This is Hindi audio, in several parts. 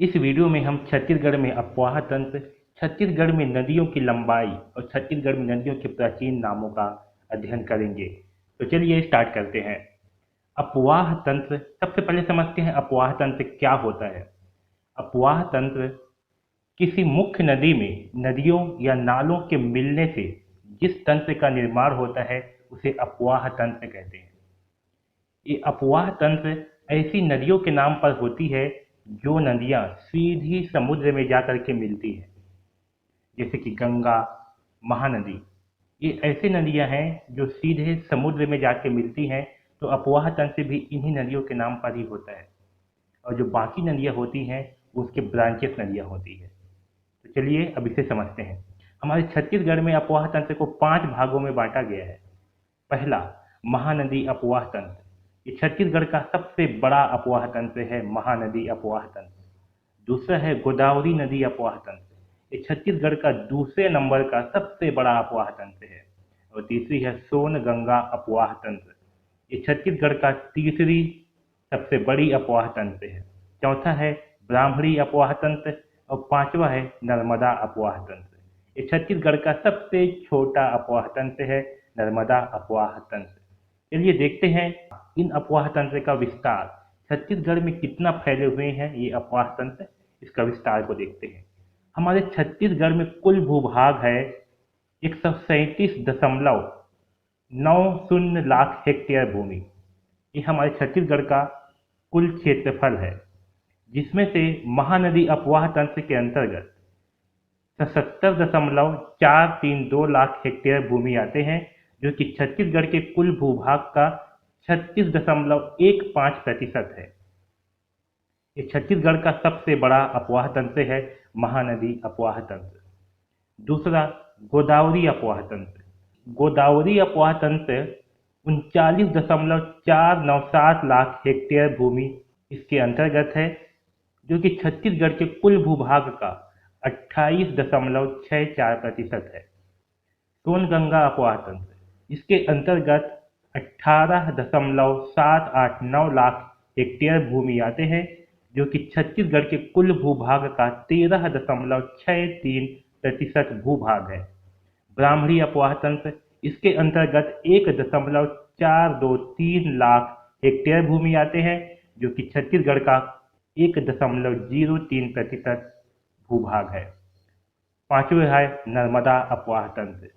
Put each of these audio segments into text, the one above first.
इस वीडियो में हम छत्तीसगढ़ में अपवाह तंत्र, छत्तीसगढ़ में नदियों की लंबाई और छत्तीसगढ़ में नदियों के प्राचीन नामों का अध्ययन करेंगे। तो चलिए स्टार्ट करते हैं। अपवाह तंत्र, सबसे पहले समझते हैं अपवाह तंत्र क्या होता है। अपवाह तंत्र किसी मुख्य नदी में नदियों या नालों के मिलने से जिस तंत्र का निर्माण होता है उसे अपवाह तंत्र कहते हैं। ये अपवाह तंत्र ऐसी नदियों के नाम पर होती है जो नदियां सीधी समुद्र में जाकर के मिलती है, जैसे कि गंगा, महानदी। ये ऐसी नदियां हैं जो सीधे समुद्र में जाके मिलती हैं, तो अपवाह तंत्र भी इन्हीं नदियों के नाम पर ही होता है। और जो बाकी नदियां होती हैं उसके ब्रांचेस नदियां होती है। तो चलिए अब इसे समझते हैं। हमारे छत्तीसगढ़ में अपवाह तंत्र को 5 भागों में बांटा गया है। पहला, महानदी अपवाह तंत्र। ये छत्तीसगढ़ का सबसे बड़ा अपवाह तंत्र है, महानदी अपवाह तंत्र। दूसरा है गोदावरी नदी अपवाह तंत्र। ये छत्तीसगढ़ का दूसरे नंबर का सबसे बड़ा अपवाह तंत्र है। और तीसरी है सोन गंगा अपवाह तंत्र। ये छत्तीसगढ़ का तीसरी सबसे बड़ी अपवाह तंत्र है। चौथा है ब्राह्मणी अपवाह तंत्र और पांचवा है नर्मदा अपवाह तंत्र। ये छत्तीसगढ़ का सबसे छोटा अपवाह तंत्र है, नर्मदा अपवाह तंत्र। चलिए देखते हैं इन अपवाह तंत्र का विस्तार छत्तीसगढ़ में कितना फैले हुए हैं। ये अपवाह तंत्र, इसका विस्तार को देखते हैं। हमारे छत्तीसगढ़ में कुल भूभाग है 137.90 लाख हेक्टेयर भूमि। ये हमारे छत्तीसगढ़ का कुल क्षेत्रफल है, जिसमें से महानदी अपवाह तंत्र के अंतर्गत 77.432 लाख हेक्टेयर भूमि आते हैं, जो कि छत्तीसगढ़ के कुल भूभाग का 36.15% है। ये छत्तीसगढ़ का सबसे बड़ा अपवाह तंत्र है, महानदी अपवाह तंत्र। दूसरा, गोदावरी अपवाह तंत्र। गोदावरी अपवाह तंत्र 39.497 लाख हेक्टेयर भूमि इसके अंतर्गत है, जो कि छत्तीसगढ़ के कुल भूभाग का 28.64% है। सोनगंगा अपवाह तंत्र, इसके अंतर्गत 18.789 लाख हेक्टेयर भूमि आते हैं, जो कि छत्तीसगढ़ के कुल भूभाग का 13.63% भूभाग है। ब्राह्मणी अपवाह तंत्र, इसके अंतर्गत 1.423 लाख हेक्टेयर भूमि आते हैं, जो कि छत्तीसगढ़ का 1.03% भूभाग है। पांचवें है नर्मदा अपवाह तंत्र।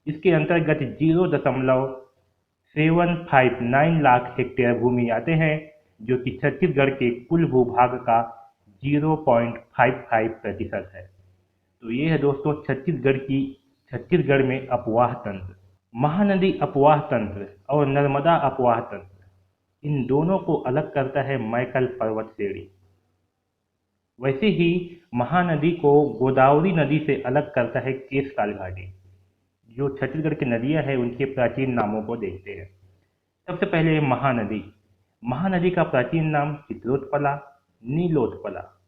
इसके अंतर्गत 0.759 लाख हेक्टेयर भूमि आते हैं, जो कि छत्तीसगढ़ के कुल भूभाग का 0.55% है। तो ये है दोस्तों छत्तीसगढ़ में अपवाह तंत्र। महानदी अपवाह तंत्र और नर्मदा अपवाह तंत्र, इन दोनों को अलग करता है मैकल पर्वत श्रेणी। वैसे ही महानदी को गोदावरी नदी से अलग करता है केशकाल घाटी। जो छत्तीसगढ़ की नदियां हैं उनके प्राचीन नामों को देखते हैं। सबसे पहले महानदी। महानदी का प्राचीन नाम चित्रोत्पला, नीलोत्पला,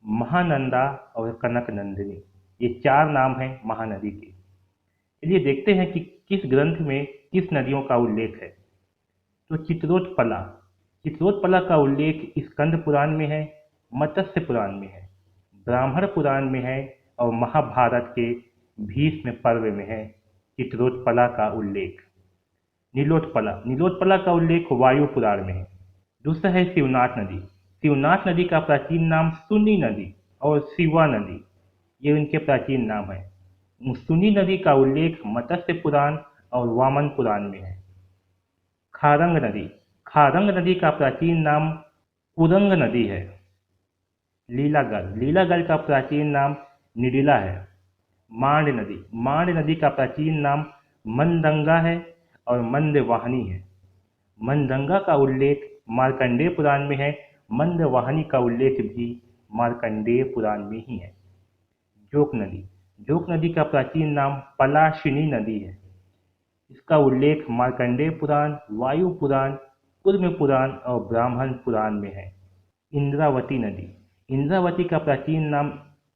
महानंदा और कनक नंदिनी, ये 4 नाम हैं महानदी के। चलिए देखते हैं कि किस ग्रंथ में किस नदियों का उल्लेख है। तो चित्रोत्पला, चित्रोत्पला का उल्लेख स्कंद पुराण में है, मत्स्य पुराण में है, ब्राह्मण पुराण में है और महाभारत के भीष्म पर्व में है चित्रोत्पला का उल्लेख। नीलोत्पला, नीलोत्पला का उल्लेख वायु पुराण में है। दूसरा है शिवनाथ नदी। शिवनाथ नदी का प्राचीन नाम सुनी नदी और शिवा नदी, ये उनके प्राचीन नाम है। सुनी नदी का उल्लेख मत्स्य पुराण और वामन पुराण में है। खारंग नदी, खारंग नदी का प्राचीन नाम कुरंग नदी है। लीलागल, लीलागल का प्राचीन नाम निडिला है। मांड नदी, मांड नदी का प्राचीन नाम मंदंगा है और मंदवाहिनी है। मंदंगा का उल्लेख मार्कंडेय पुराण में है, मंदवाहिनी का उल्लेख भी मार्कंडेय पुराण में ही है। जोक नदी, जोक नदी का प्राचीन नाम पलाशिनी नदी है। इसका उल्लेख मार्कंडेय पुराण, वायु पुराण, कुर्म पुराण और ब्राह्मण पुराण में है। इंद्रावती नदी, इंद्रावती का प्राचीन नाम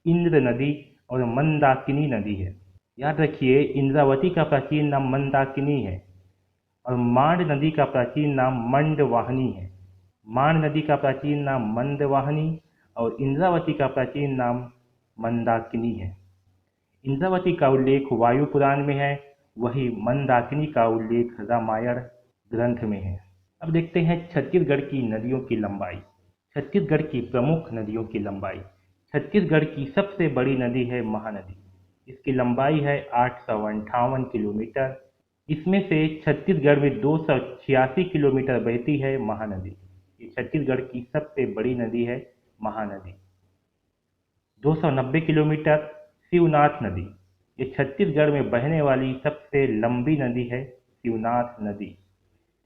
इंद्र नदी और मंदाकिनी नदी है। याद रखिए, इंद्रावती का प्राचीन नाम मंदाकिनी है और मांड नदी का प्राचीन नाम मंदवाहिनी है। मांड नदी का प्राचीन नाम मंदवाहिनी और इंद्रावती का प्राचीन नाम मंदाकिनी है। इंद्रावती का उल्लेख वायु पुराण में है, वही मंदाकिनी का उल्लेख रामायण ग्रंथ में है। अब देखते हैं छत्तीसगढ़ की नदियों की लंबाई। छत्तीसगढ़ की प्रमुख नदियों की लंबाई। छत्तीसगढ़ की सबसे बड़ी नदी है महानदी। इसकी लंबाई है 858 किलोमीटर। इसमें से छत्तीसगढ़ में 286 किलोमीटर बहती है महानदी। ये छत्तीसगढ़ की सबसे बड़ी नदी है महानदी। 290 किलोमीटर शिवनाथ नदी। ये छत्तीसगढ़ में बहने वाली सबसे लंबी नदी है शिवनाथ नदी।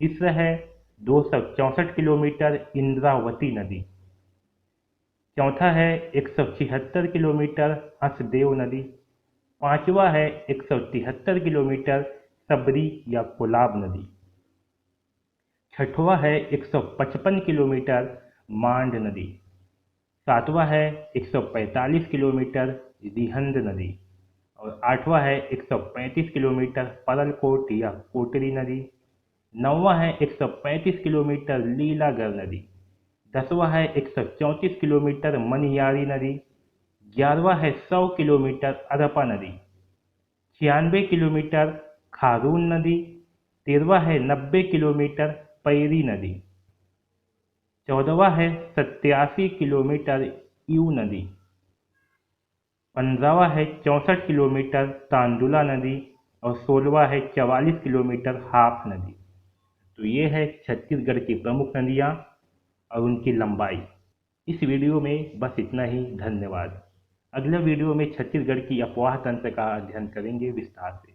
तीसरा है 264 किलोमीटर इंद्रावती नदी। चौथा है 176 किलोमीटर हंसदेव नदी। पांचवा है 173 किलोमीटर सबरी या कोलाब नदी। छठवां है 155 किलोमीटर मांड नदी। सातवां है 145 किलोमीटर रिहंद नदी। और आठवां है 135 किलोमीटर परलकोट या कोटरी नदी। नौवां है 135 किलोमीटर लीलागर नदी। 10वां है 134 किलोमीटर मनियारी नदी। 11वां है 100 किलोमीटर अरपा नदी। 96 किलोमीटर खारून नदी। 13वां है 90 किलोमीटर पैरी नदी। 14वां है 87 किलोमीटर ईऊ नदी। 15वां है 64 किलोमीटर तांदुला नदी। और 16वां है 44 किलोमीटर हाप नदी। तो ये है छत्तीसगढ़ की प्रमुख नदियाँ और उनकी लंबाई। इस वीडियो में बस इतना ही। धन्यवाद। अगले वीडियो में छत्तीसगढ़ की अफवाह तंत्र का अध्ययन करेंगे विस्तार से।